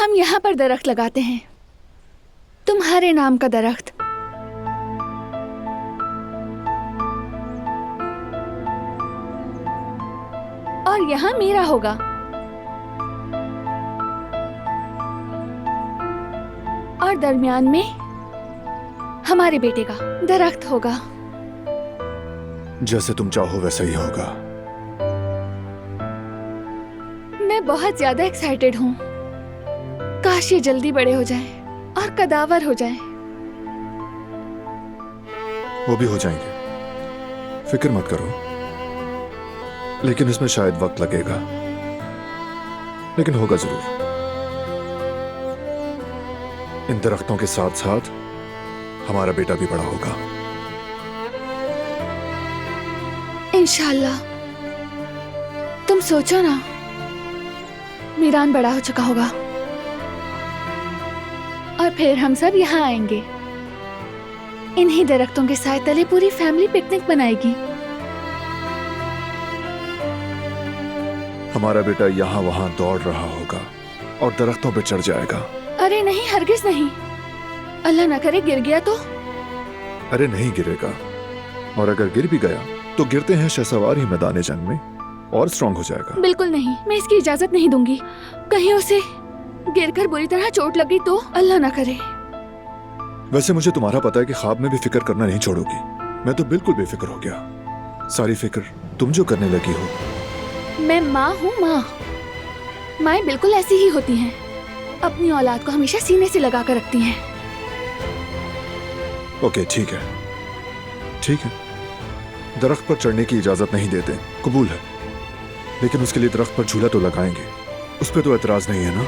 हम यहाँ पर दरख्त लगाते हैं, तुम्हारे नाम का दरख्त। और यहाँ मेरा होगा। और दरमियान में हमारे बेटे का दरख्त होगा। जैसे तुम चाहो वैसा ही होगा। मैं बहुत ज्यादा एक्साइटेड हूँ। काश ये जल्दी बड़े हो जाएं और कदावर हो जाएं। वो भी हो जाएंगे, फिक्र मत करो। लेकिन इसमें शायद वक्त लगेगा, लेकिन होगा जरूर। इन दरख्तों के साथ साथ हमारा बेटा भी बड़ा होगा, इंशाल्लाह। तुम सोचो ना, मीरान बड़ा हो चुका होगा और फिर हम सब यहाँ आएंगे। इन्हीं दरख्तों के साए तले पूरी फैमिली पिकनिक मनाएगी। हमारा बेटा यहाँ वहां दौड़ रहा होगा और दरख्तों पे चढ़ जाएगा। अरे नहीं, हरगिज नहीं। अल्लाह ना करे गिर गया तो। अरे नहीं गिरेगा, और अगर गिर भी गया तो गिरते हैं शहसवार ही मैदान जंग में, और स्ट्रांग हो जाएगा। बिल्कुल नहीं, मैं इसकी इजाजत नहीं दूंगी। कहीं उसे गिरकर बुरी तरह चोट लगी तो, अल्लाह ना करे। वैसे मुझे तुम्हारा पता है कि ख्वाब में भी फिक्र करना नहीं छोड़ोगी। मैं तो बिल्कुल बेफिक्र हो गया। सारी फिक्र तुम जो करने लगी हो। मैं माँ हूँ, माँ। माएं बिल्कुल ऐसी ही होती हैं, अपनी औलाद को हमेशा सीने से लगा कर रखती हैं। ओके ठीक है, ठीक है। दरख्त पर चढ़ने की इजाजत नहीं देते, कबूल है। लेकिन उसके लिए दरख्त पर झूला तो लगाएंगे, उस पर तो एतराज नहीं है ना?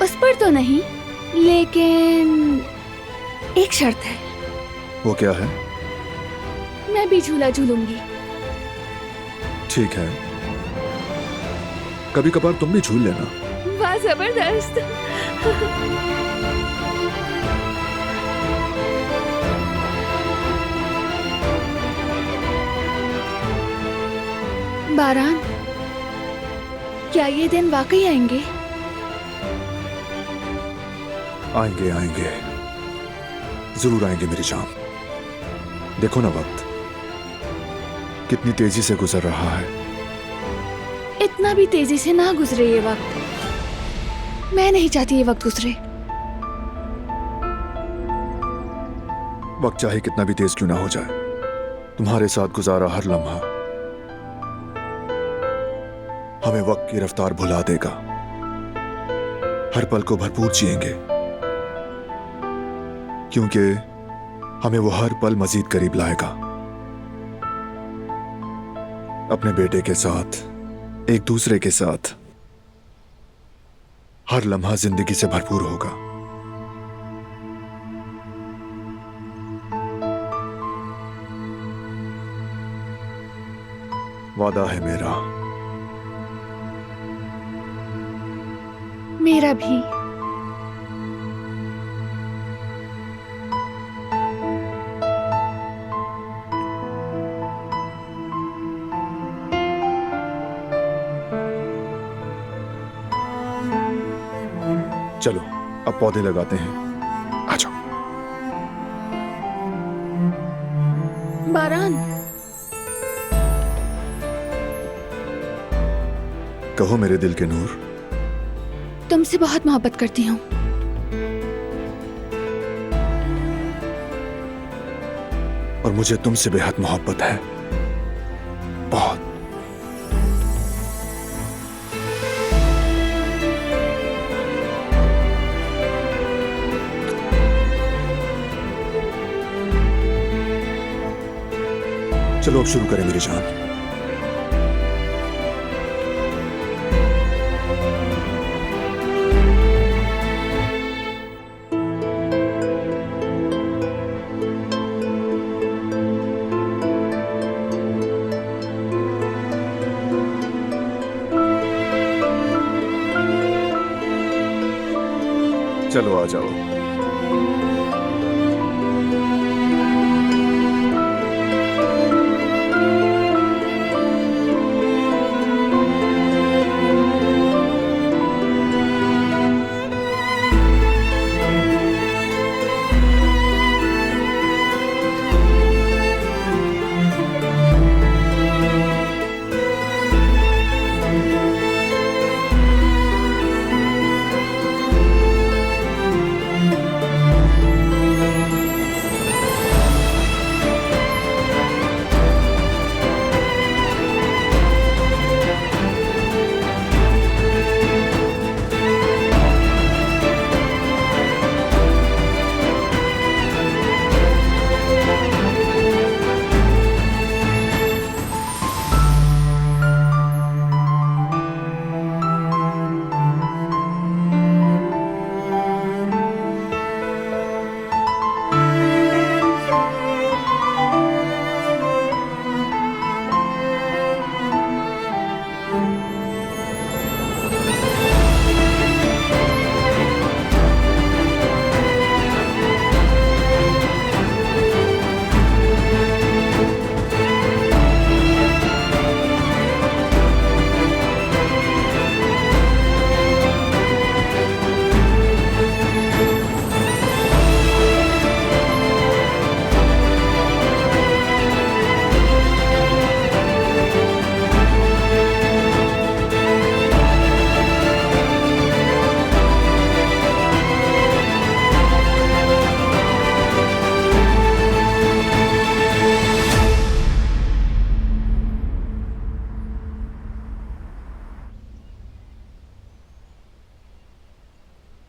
उस पर तो नहीं, लेकिन एक शर्त है। वो क्या है? मैं भी झूला झूलूंगी। ठीक है, कभी कभार तुम भी झूल लेना। वाह, जबरदस्त। बारान, क्या ये दिन वाकई आएंगे? आएंगे आएंगे, जरूर आएंगे मेरी जान। देखो ना वक्त कितनी तेजी से गुजर रहा है। इतना भी तेजी से ना गुजरे ये वक्त। मैं नहीं चाहती ये वक्त गुजरे। वक्त चाहे कितना भी तेज क्यों ना हो जाए, तुम्हारे साथ गुजारा हर लम्हा हमें वक्त की रफ्तार भुला देगा। हर पल को भरपूर जिएंगे, क्योंकि हमें वो हर पल मजीद करीब लाएगा। अपने बेटे के साथ, एक दूसरे के साथ हर लम्हा जिंदगी से भरपूर होगा। वादा है मेरा। मेरा भी। चलो अब पौधे लगाते हैं, आ जाओ। बारान, कहो मेरे दिल के नूर। तुमसे बहुत मोहब्बत करती हूँ। और मुझे तुमसे बेहद मोहब्बत है, बहुत। चलो अब शुरू करें मेरी जान। चलो आ जाओ।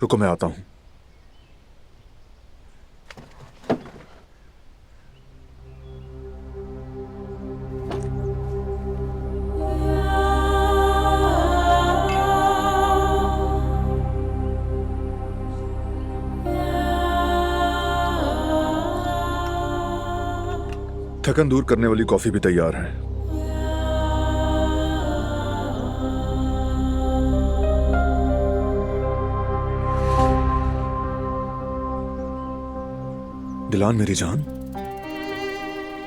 रुको, मैं आता हूं। थकन दूर करने वाली कॉफी भी तैयार है। दिलान मेरी जान,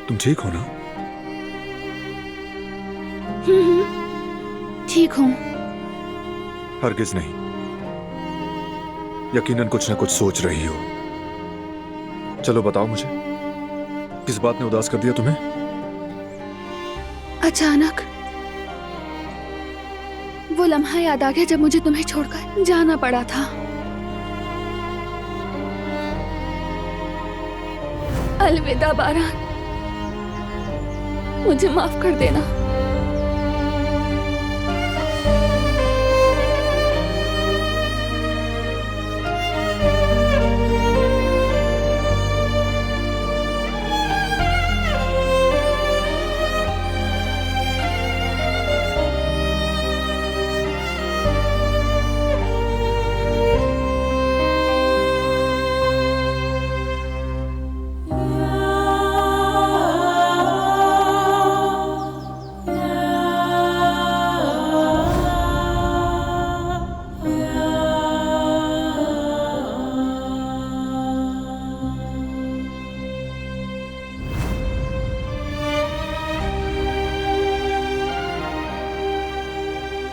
तुम ठीक हो ना? ठीक हूँ। हरगिज नहीं। यकीनन कुछ ना कुछ सोच रही हो। चलो बताओ मुझे, किस बात ने उदास कर दिया तुम्हें? अचानक वो लम्हा याद आ गया जब मुझे तुम्हें छोड़कर जाना पड़ा था। अलविदा बारान, मुझे माफ कर देना।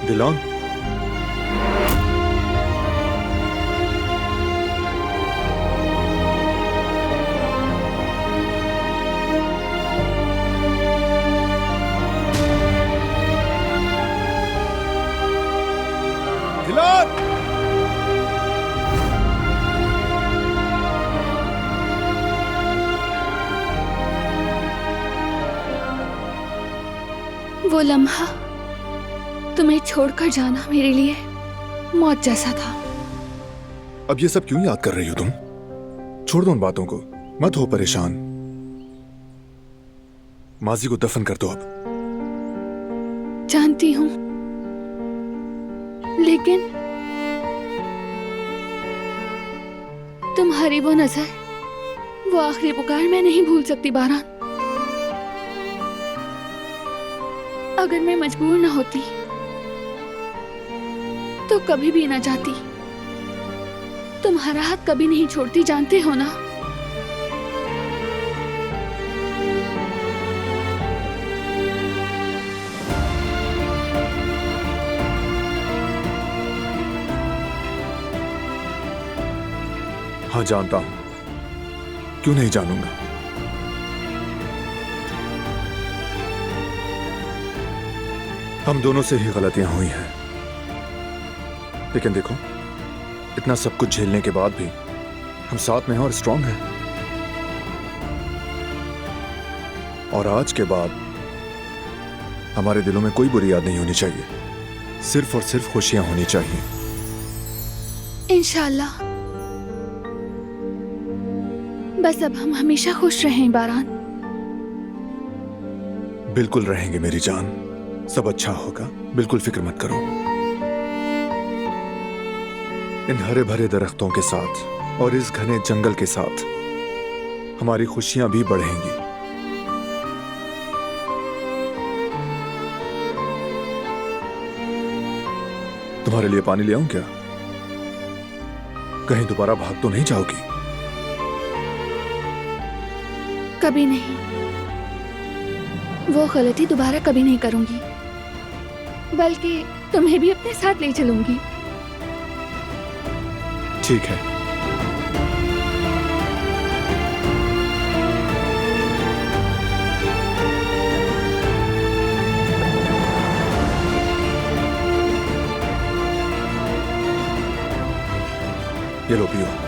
दिलान, दिलान, वो लम्हा तुम्हें छोड़कर जाना मेरे लिए मौत जैसा था। अब ये सब क्यों याद कर रही हो तुम? छोड़ दो उन बातों को, मत हो परेशान। माजी को दफन कर दो अब। जानती हूं, लेकिन तुम्हारी वो नजर, वो आखिरी पुकार मैं नहीं भूल सकती बारान। अगर मैं मजबूर न होती तो कभी भी ना जाती। तुम्हारा हाथ कभी नहीं छोड़ती, जानते हो ना? हाँ जानता हूं, क्यों नहीं जानूंगा। हम दोनों से ही गलतियां हुई हैं, लेकिन देखो, इतना सब कुछ झेलने के बाद भी हम साथ में हैं और स्ट्रांग हैं। और आज के बाद हमारे दिलों में कोई बुरी याद नहीं होनी चाहिए, सिर्फ और सिर्फ खुशियां होनी चाहिए। इंशाल्लाह। बस अब हम हमेशा खुश रहें बारान। बिल्कुल रहेंगे मेरी जान, सब अच्छा होगा, बिल्कुल फिक्र मत करो। इन हरे भरे दरख्तों के साथ और इस घने जंगल के साथ हमारी खुशियां भी बढ़ेंगी। तुम्हारे लिए पानी ले आऊं क्या? कहीं दोबारा भाग तो नहीं जाओगी? कभी नहीं। वो गलती दोबारा कभी नहीं करूंगी, बल्कि तुम्हें भी अपने साथ ले चलूंगी। ठीक है। ये लो पियो।